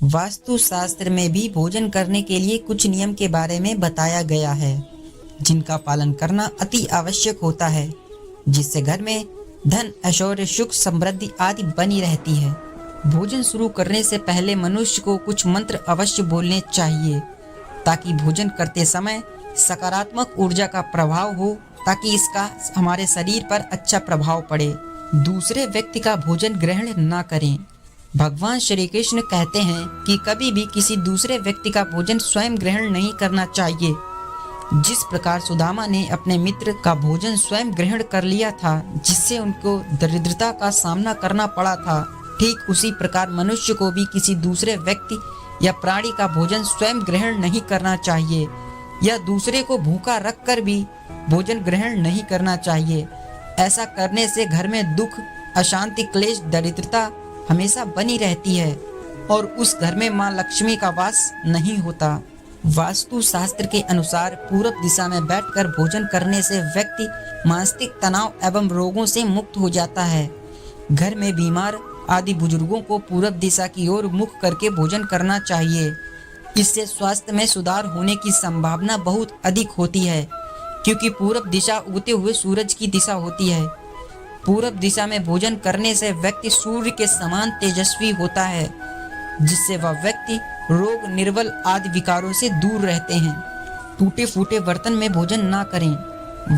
वास्तु शास्त्र में भी भोजन करने के लिए कुछ नियम के बारे में बताया गया है, जिनका पालन करना अति आवश्यक होता है, जिससे घर में धन, ऐश्वर्य, सुख, समृद्धि आदि बनी रहती है। भोजन शुरू करने से पहले मनुष्य को कुछ मंत्र अवश्य बोलने चाहिए, ताकि भोजन करते समय सकारात्मक ऊर्जा का प्रभाव हो, ताकि इसका हमारे शरीर पर अच्छा प्रभाव पड़े। दूसरे व्यक्ति का भोजन ग्रहण न करें। भगवान श्री कृष्ण कहते हैं कि कभी भी किसी दूसरे व्यक्ति का भोजन स्वयं ग्रहण नहीं करना चाहिए। जिस प्रकार सुदामा ने अपने मित्र का भोजन स्वयं ग्रहण कर लिया था, जिससे उनको दरिद्रता का सामना करना पड़ा था, ठीक उसी प्रकार मनुष्य को भी किसी दूसरे व्यक्ति या प्राणी का भोजन स्वयं ग्रहण नहीं करना चाहिए, या दूसरे को भूखा रखकर भी भोजन ग्रहण नहीं करना चाहिए। ऐसा करने से घर में दुख, अशांति, क्लेश, दरिद्रता हमेशा बनी रहती है और उस घर में मां लक्ष्मी का वास नहीं होता। वास्तु शास्त्र के अनुसार पूरब दिशा में बैठकर भोजन करने से व्यक्ति मानसिक तनाव एवं रोगों से मुक्त हो जाता है। घर में बीमार आदि बुजुर्गों को पूरब दिशा की ओर मुख करके भोजन करना चाहिए। इससे स्वास्थ्य में सुधार होने की संभावना बहुत अधिक होती है, क्योंकि पूरब दिशा उगते हुए सूरज की दिशा होती है। पूरब दिशा में भोजन करने से व्यक्ति सूर्य के समान तेजस्वी होता है, जिससे वह व्यक्ति रोग, निर्बल आदि विकारों से दूर रहते हैं। टूटे फूटे बर्तन में भोजन ना करें।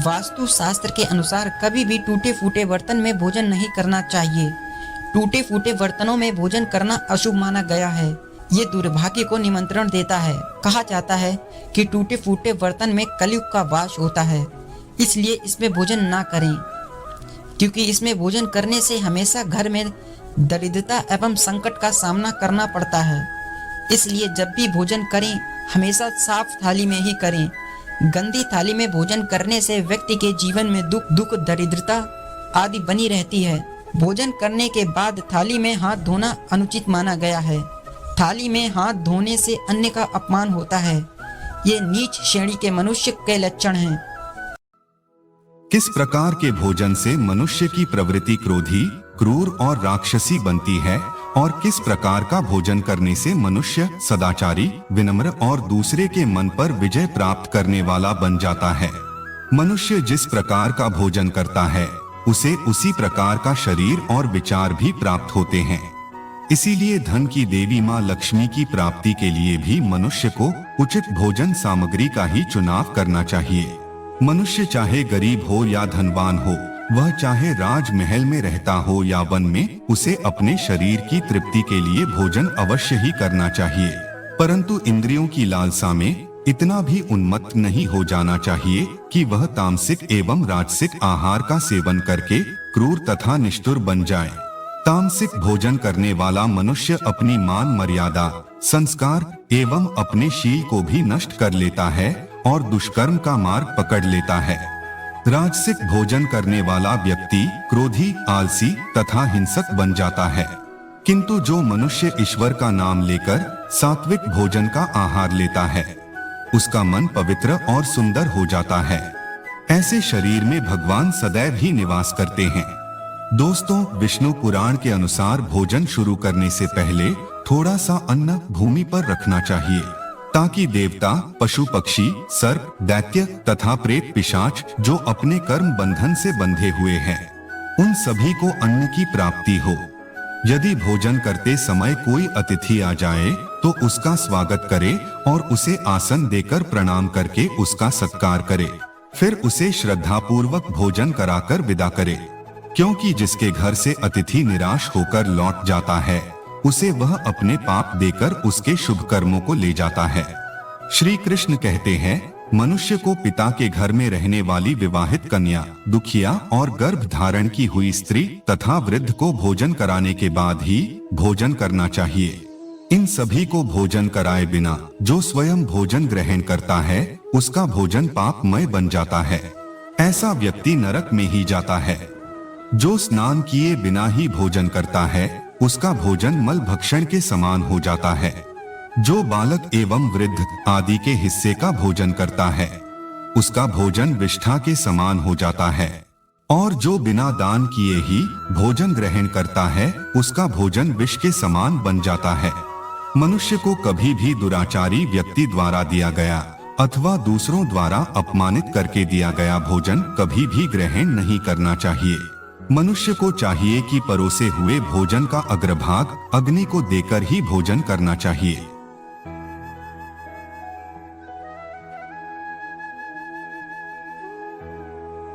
वास्तु शास्त्र के अनुसार कभी भी टूटे फूटे बर्तन में भोजन नहीं करना चाहिए। टूटे फूटे बर्तनों में भोजन करना अशुभ माना गया है। ये दुर्भाग्य को निमंत्रण देता है। कहा जाता है कि टूटे फूटे बर्तन में कलयुग का वास होता है, इसलिए इसमें भोजन ना करें, क्योंकि इसमें भोजन करने से हमेशा घर में दरिद्रता एवं संकट का सामना करना पड़ता है। इसलिए जब भी भोजन करें, हमेशा साफ थाली में ही करें। गंदी थाली में भोजन करने से व्यक्ति के जीवन में दुख, दरिद्रता आदि बनी रहती है। भोजन करने के बाद थाली में हाथ धोना अनुचित माना गया है। थाली में हाथ धोने से अन्य का अपमान होता है। ये नीच श्रेणी के मनुष्य के लक्षण हैं। किस प्रकार के भोजन से मनुष्य की प्रवृत्ति क्रोधी, क्रूर और राक्षसी बनती है, और किस प्रकार का भोजन करने से मनुष्य सदाचारी, विनम्र और दूसरे के मन पर विजय प्राप्त करने वाला बन जाता है। मनुष्य जिस प्रकार का भोजन करता है, उसे उसी प्रकार का शरीर और विचार भी प्राप्त होते हैं। इसीलिए धन की देवी मां लक्ष्मी की प्राप्ति के लिए भी मनुष्य को उचित भोजन सामग्री का ही चुनाव करना चाहिए। मनुष्य चाहे गरीब हो या धनवान हो, वह चाहे राजमहल में रहता हो या वन में, उसे अपने शरीर की तृप्ति के लिए भोजन अवश्य ही करना चाहिए। परंतु इंद्रियों की लालसा में इतना भी उन्मत्त नहीं हो जाना चाहिए कि वह तामसिक एवं राजसिक आहार का सेवन करके क्रूर तथा निष्ठुर बन जाए। तामसिक भोजन करने वाला मनुष्य अपनी मान मर्यादा, संस्कार एवं अपने शील को भी नष्ट कर लेता है और दुष्कर्म का मार्ग पकड़ लेता है। राजसिक भोजन करने वाला व्यक्ति क्रोधी, आलसी तथा हिंसक बन जाता है। किंतु जो मनुष्य ईश्वर का नाम लेकर सात्विक भोजन का आहार लेता है, उसका मन पवित्र और सुंदर हो जाता है। ऐसे शरीर में भगवान सदैव ही निवास करते हैं। दोस्तों, विष्णु पुराण के अनुसार भोजन शुरू करने से पहले थोड़ा सा अन्न भूमि पर रखना चाहिए, ताकि देवता, पशु पक्षी, सर्प, दैत्य तथा प्रेत पिशाच जो अपने कर्म बंधन से बंधे हुए हैं, उन सभी को अन्न की प्राप्ति हो। यदि भोजन करते समय कोई अतिथि आ जाए तो उसका स्वागत करे और उसे आसन देकर प्रणाम करके उसका सत्कार करे। फिर उसे श्रद्धापूर्वक भोजन कराकर विदा करे, क्योंकि जिसके घर से अतिथि निराश होकर लौट जाता है, उसे वह अपने पाप देकर उसके शुभ कर्मों को ले जाता है। श्री कृष्ण कहते हैं, मनुष्य को पिता के घर में रहने वाली विवाहित कन्या, दुखिया और गर्भ धारण की हुई स्त्री तथा वृद्ध को भोजन कराने के बाद ही भोजन करना चाहिए। इन सभी को भोजन कराए बिना जो स्वयं भोजन ग्रहण करता है, उसका भोजन पापमय बन जाता है। ऐसा व्यक्ति नरक में ही जाता है। जो स्नान किए बिना ही भोजन करता है, उसका भोजन मल भक्षण के समान हो जाता है। जो बालक एवं वृद्ध आदि के हिस्से का भोजन करता है, उसका भोजन विष्ठा के समान हो जाता है। और जो बिना दान किए ही भोजन ग्रहण करता है, उसका भोजन विष के समान बन जाता है। मनुष्य को कभी भी दुराचारी व्यक्ति द्वारा दिया गया अथवा दूसरों द्वारा अपमानित करके दिया गया भोजन कभी भी ग्रहण नहीं करना चाहिए। मनुष्य को चाहिए कि परोसे हुए भोजन का अग्रभाग अग्नि को देकर ही भोजन करना चाहिए।